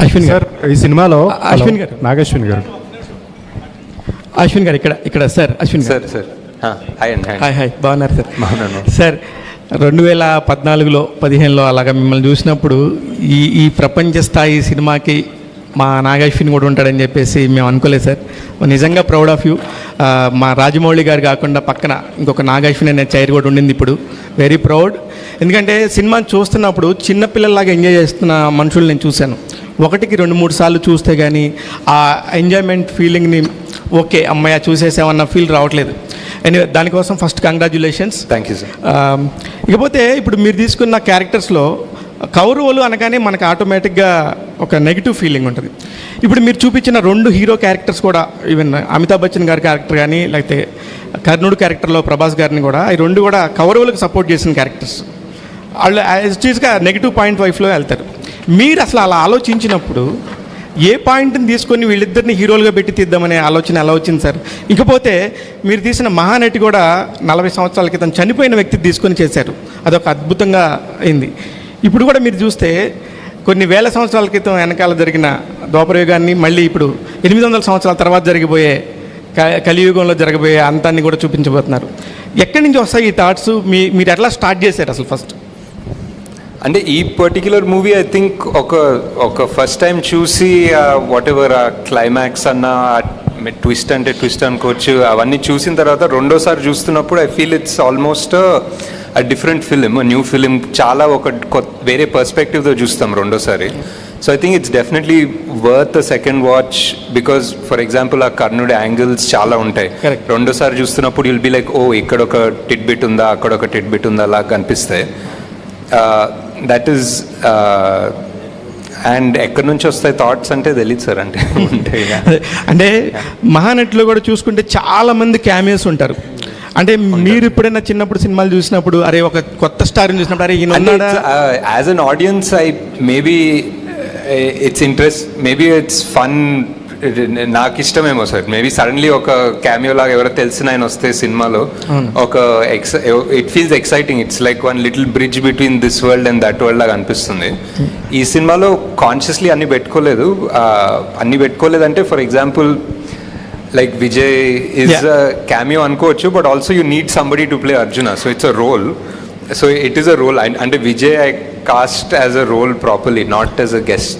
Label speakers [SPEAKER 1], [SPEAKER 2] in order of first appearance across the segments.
[SPEAKER 1] Ashwin
[SPEAKER 2] sir ఈ సినిమాలో
[SPEAKER 1] అశ్విన్ గారు,
[SPEAKER 2] నాగశ్విన్ గారు,
[SPEAKER 1] అశ్విన్ గారు ఇక్కడ సార్, అశ్విన్ గారు.
[SPEAKER 3] సార్ హాయ్ అండి.
[SPEAKER 1] హాయ్ బాగున్నారు సార్?
[SPEAKER 3] బాగున్నాను
[SPEAKER 1] సార్. 2014లో 15లో అలాగా మిమ్మల్ని చూసినప్పుడు ఈ ప్రపంచ స్థాయి సినిమాకి మా నాగశ్విన్ కూడా ఉంటాడని చెప్పేసి మేము అనుకోలేదు సార్. నిజంగా ప్రౌడ్ ఆఫ్ యూ. మా రాజమౌళి గారు కాకుండా పక్కన ఇంకొక నాగశ్విన్ అనే చైర్ కూడా ఉండింది ఇప్పుడు. Very proud. ఎందుకంటే సినిమాని చూస్తున్నప్పుడు చిన్నపిల్లల్లాగా ఎంజాయ్ చేస్తున్న మనుషులు నేను చూశాను. 1కి 2-3 సార్లు చూస్తే కానీ ఆ ఎంజాయ్మెంట్ ఫీలింగ్ని ఓకే అమ్మాయి చూసేసామన్న ఫీల్ రావట్లేదు. ఎనీవే దానికోసం first congratulations.
[SPEAKER 3] Thank you sir.
[SPEAKER 1] ఇకపోతే ఇప్పుడు మీరు తీసుకున్న క్యారెక్టర్స్లో కౌరవులు అనగానే మనకు ఆటోమేటిక్గా ఒక నెగిటివ్ ఫీలింగ్ ఉంటుంది. ఇప్పుడు మీరు చూపించిన 2 హీరో క్యారెక్టర్స్ కూడా, ఈవెన్ అమితాబ్ బచ్చన్ గారి క్యారెక్టర్ కానీ లేకపోతే కర్ణుడు క్యారెక్టర్లో ప్రభాస్ గారిని కూడా, ఈ 2 కూడా కౌరవులకు సపోర్ట్ చేసిన క్యారెక్టర్స్. వాళ్ళు యాజ్గా నెగిటివ్ పాయింట్ వైఫ్లో వెళ్తారు. మీరు అసలు అలా ఆలోచించినప్పుడు ఏ పాయింట్ని తీసుకొని వీళ్ళిద్దరిని హీరోలుగా పెట్టి తీద్దామనే ఆలోచన ఎలా వచ్చింది సార్? ఇకపోతే మీరు తీసిన మహానటి కూడా 40 సంవత్సరాల క్రితం చనిపోయిన వ్యక్తి తీసుకొని చేశారు. అదొక అద్భుతంగా అయింది. ఇప్పుడు కూడా మీరు చూస్తే కొన్ని వేల సంవత్సరాల క్రితం వెనకాల జరిగిన ద్వాపరయుగాన్ని మళ్ళీ ఇప్పుడు 800 సంవత్సరాల తర్వాత జరిగిపోయే కలియుగంలో జరగబోయే అంతాన్ని కూడా చూపించబోతున్నారు. ఎక్కడి నుంచి వస్తాయి ఈ థాట్స్? మీరు ఎట్లా స్టార్ట్ చేశారు అసలు ఫస్ట్?
[SPEAKER 3] అంటే ఈ పర్టిక్యులర్ మూవీ ఐ థింక్ ఒక ఫస్ట్ టైం చూసి వాట్ ఎవర్ ఆ క్లైమాక్స్ అన్న ట్విస్ట్ అంటే ట్విస్ట్ అనుకోవచ్చు, అవన్నీ చూసిన తర్వాత రెండోసారి చూస్తున్నప్పుడు I feel it's almost a different film, new film. చాలా వేరే పర్స్పెక్టివ్తో చూస్తాం రెండోసారి. So I think it's definitely worth a second watch because for example ఆ కర్ణుడి యాంగిల్స్ చాలా ఉంటాయి. రెండోసారి చూస్తున్నప్పుడు యుల్ బి లైక్, ఓ ఇక్కడ ఒక టిట్ బిట్ ఉందా, అక్కడ ఒక టిట్ బిట్ ఉందా అలా కనిపిస్తాయి. దట్ ఈస్ అండ్ ఎక్కడి నుంచి వస్తాయి థాట్స్ అంటే తెలియదు సార్. అంటే ఉంటాయి.
[SPEAKER 1] అంటే మహానటిలో కూడా చూసుకుంటే చాలా మంది క్యామియోస్ ఉంటారు. అంటే మీరు ఎప్పుడైనా చిన్నప్పుడు సినిమాలు చూసినప్పుడు అరే ఒక కొత్త స్టార్ని చూసినప్పుడు అరే ఈయన
[SPEAKER 3] as an audience maybe it's interest, maybe it's fun, నాకు ఇష్టమేమో సార్. మేబీ సడన్లీ ఒక క్యామియో లాగా ఎవరో తెలిసిన ఆయన వస్తే సినిమాలో ఒక it feels exciting. It's like one little bridge between this world and that world లాగా అనిపిస్తుంది. ఈ సినిమాలో కాన్షియస్లీ అన్ని పెట్టుకోలేదంటే for example like Vijay is a cameo అనుకోవచ్చు, but also you need somebody to play Arjuna. So it's a role. So it is a role. అంటే Vijay I cast as a role properly, not as a guest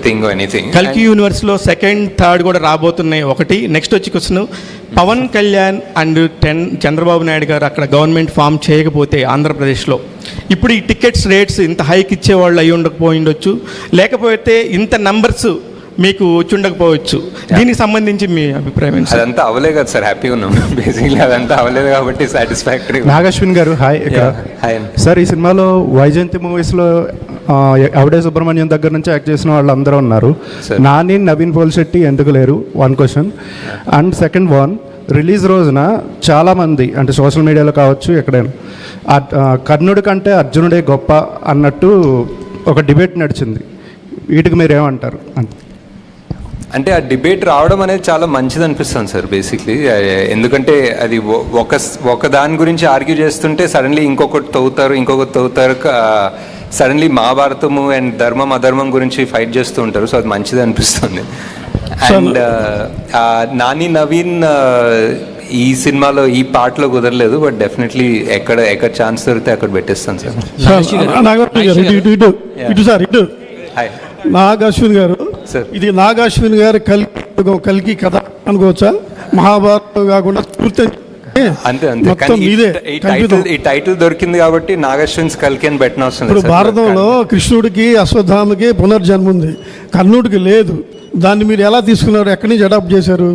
[SPEAKER 3] thing or anything.
[SPEAKER 1] కల్కి యూనివర్స్లో 2nd, 3rd కూడా రాబోతున్నాయి. ఒకటి next వచ్చి question, Pawan Kalyan and Chandrababu Naidu garu అక్కడ government form చేయకపోతే ఆంధ్రప్రదేశ్లో ఇప్పుడు ఈ టికెట్స్ రేట్స్ ఇంత హైక్ ఇచ్చేవాళ్ళు అయి ఉండకపోయిండొచ్చు, లేకపోతే ఇంత నంబర్స్ మీకు వచ్చి ఉండకపోవచ్చు. దీనికి సంబంధించి మీ అభిప్రాయం?
[SPEAKER 3] అదంతా అవలే కదా సార్, హ్యాపీగా ఉన్నాం బేసిక్లీ. అదంతా అవలేదు కాబట్టి సాటిస్ఫాక్టరీ.
[SPEAKER 2] నాగశ్విన్ గారు హాయ్.
[SPEAKER 3] హాయ్
[SPEAKER 2] సార్, ఈ సినిమాలో వైజయంతి మూవీస్లో అవడే సుబ్రహ్మణ్యం దగ్గర నుంచి యాక్ట్ చేసిన వాళ్ళు అందరూ ఉన్నారు. నాని, నవీన్ పోల్శెట్టి ఎందుకు లేరు? 1 question. And second one, release రోజున చాలామంది అంటే సోషల్ మీడియాలో కావచ్చు ఎక్కడైనా కర్ణుడి కంటే అర్జునుడే గొప్ప అన్నట్టు ఒక డిబేట్ నడిచింది. వీటికి మీరు ఏమంటారు?
[SPEAKER 3] అంటే ఆ డిబేట్ రావడం అనేది చాలా మంచిది అనిపిస్తుంది సార్ బేసిక్లీ. ఎందుకంటే అది ఒక దాని గురించి ఆర్గ్యూ చేస్తుంటే సడన్లీ ఇంకొకటి తవ్వుతారు. సడన్లీ మహాభారతము అండ్ ధర్మం అధర్మం గురించి ఫైట్ చేస్తూ ఉంటారు. సో అది మంచిది అనిపిస్తుంది. అండ్ నాని, నవీన్ ఈ సినిమాలో ఈ పార్ట్లో కుదరలేదు, బట్ డెఫినెట్లీ ఎక్కడ ఛాన్స్ దొరికితే అక్కడ పెట్టేస్తాను సార్.
[SPEAKER 4] నాగశ్విన్ గారు, ఇది నాగశ్విన్ గారి కల్కి కథ అనుకోవచ్చా? మహాభారతం కాకుండా
[SPEAKER 3] అంతే. ఈ టైటిల్ దొరికింది కాబట్టి నాగశ్విన్స్ కల్కి అని పెట్టిన అవసరం.
[SPEAKER 4] ఇప్పుడు భారతంలో కృష్ణుడికి అశ్వత్థామకి పునర్జన్మ ఉంది, కర్ణుడికి లేదు. దాన్ని మీరు ఎలా తీసుకున్నారు? ఎక్కడి నుంచి అడాప్ట్ చేశారు?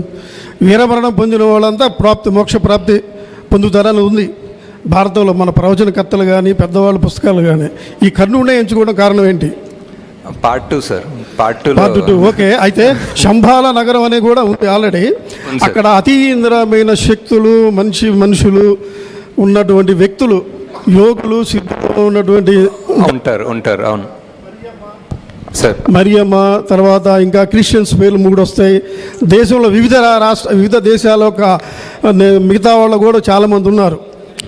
[SPEAKER 4] వీరమరణం పొందిన వాళ్ళంతా మోక్ష ప్రాప్తి పొందుతారని ఉంది భారతంలో. మన ప్రవచనకర్తలు కానీ పెద్దవాళ్ళ పుస్తకాలు కానీ ఈ కర్ణుడినే ఎంచుకోవడం కారణం ఏంటి?
[SPEAKER 3] Part 2 sir. పార్ట్ 2.
[SPEAKER 4] ఓకే. అయితే శంభాల నగరం అనే కూడా ఉంది ఆల్రెడీ. అక్కడ అతీంద్రమైన శక్తులు, మనుషులు ఉన్నటువంటి వ్యక్తులు, యోగులు, సిద్ధులు ఉన్నటువంటి
[SPEAKER 3] ఉంటారు. అవును సార్.
[SPEAKER 4] మరియమ్మ, తర్వాత ఇంకా క్రిస్టియన్స్ పేర్లు 3 వస్తాయి. దేశంలో వివిధ దేశాల మిగతా వాళ్ళు కూడా చాలామంది ఉన్నారు.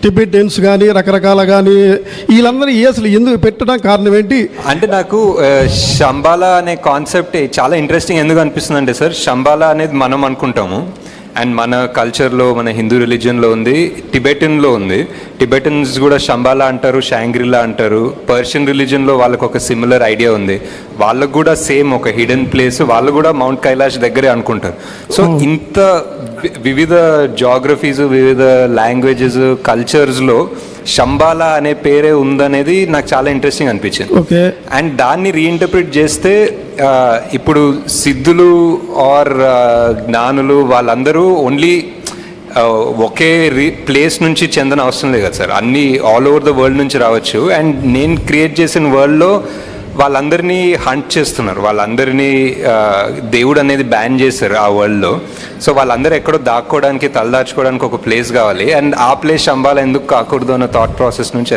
[SPEAKER 4] టిబెటియన్స్ కానీ రకరకాల కానీ వీళ్ళందరూ అసలు ఎందుకు పెట్టడం కారణం ఏంటి?
[SPEAKER 3] అంటే నాకు శంబాలా అనే కాన్సెప్ట్ చాలా ఇంట్రెస్టింగ్ ఎందుకు అనిపిస్తుంది అంటే సార్, శంబాలా అనేది మనం అనుకుంటాము అండ్ మన కల్చర్లో, మన హిందూ రిలీజియన్లో ఉంది, టిబెటన్లో ఉంది. టిబెటన్స్ కూడా శంబాలా అంటారు, షాంగ్రిలా అంటారు. పర్షియన్ రిలీజియన్లో వాళ్ళకు ఒక సిమిలర్ ఐడియా ఉంది, వాళ్ళకు కూడా సేమ్ ఒక హిడెన్ ప్లేస్, వాళ్ళు కూడా మౌంట్ కైలాష్ దగ్గరే అనుకుంటారు. సో ఇంత వివిధ జాగ్రఫీస్, వివిధ లాంగ్వేజెస్, కల్చర్స్లో శంబాలా అనే పేరే ఉందనేది నాకు చాలా ఇంట్రెస్టింగ్ అనిపించింది.
[SPEAKER 4] ఓకే.
[SPEAKER 3] అండ్ దాన్ని రీఇంటర్ప్రిట్ చేస్తే ఇప్పుడు సిద్ధులు ఆర్ జ్ఞానులు వాళ్ళందరూ ఓన్లీ ఒకే ప్లేస్ నుంచి చెందిన అవసరం లేదు కదా సార్, అన్నీ ఆల్ ఓవర్ ద వరల్డ్ నుంచి రావచ్చు. అండ్ నేను క్రియేట్ చేసిన వరల్డ్లో వాళ్ళందరినీ హంట్ చేస్తున్నారు, వాళ్ళందరినీ దేవుడు అనేది బ్యాన్ చేశారు ఆ వరల్డ్లో. సో వాళ్ళందరూ ఎక్కడో దాక్కోవడానికి, తలదాచుకోవడానికి ఒక ప్లేస్ కావాలి. అండ్ ఆ ప్లేస్ శంబాలా ఎందుకు కాకూడదు అన్న థాట్ ప్రాసెస్ నుంచి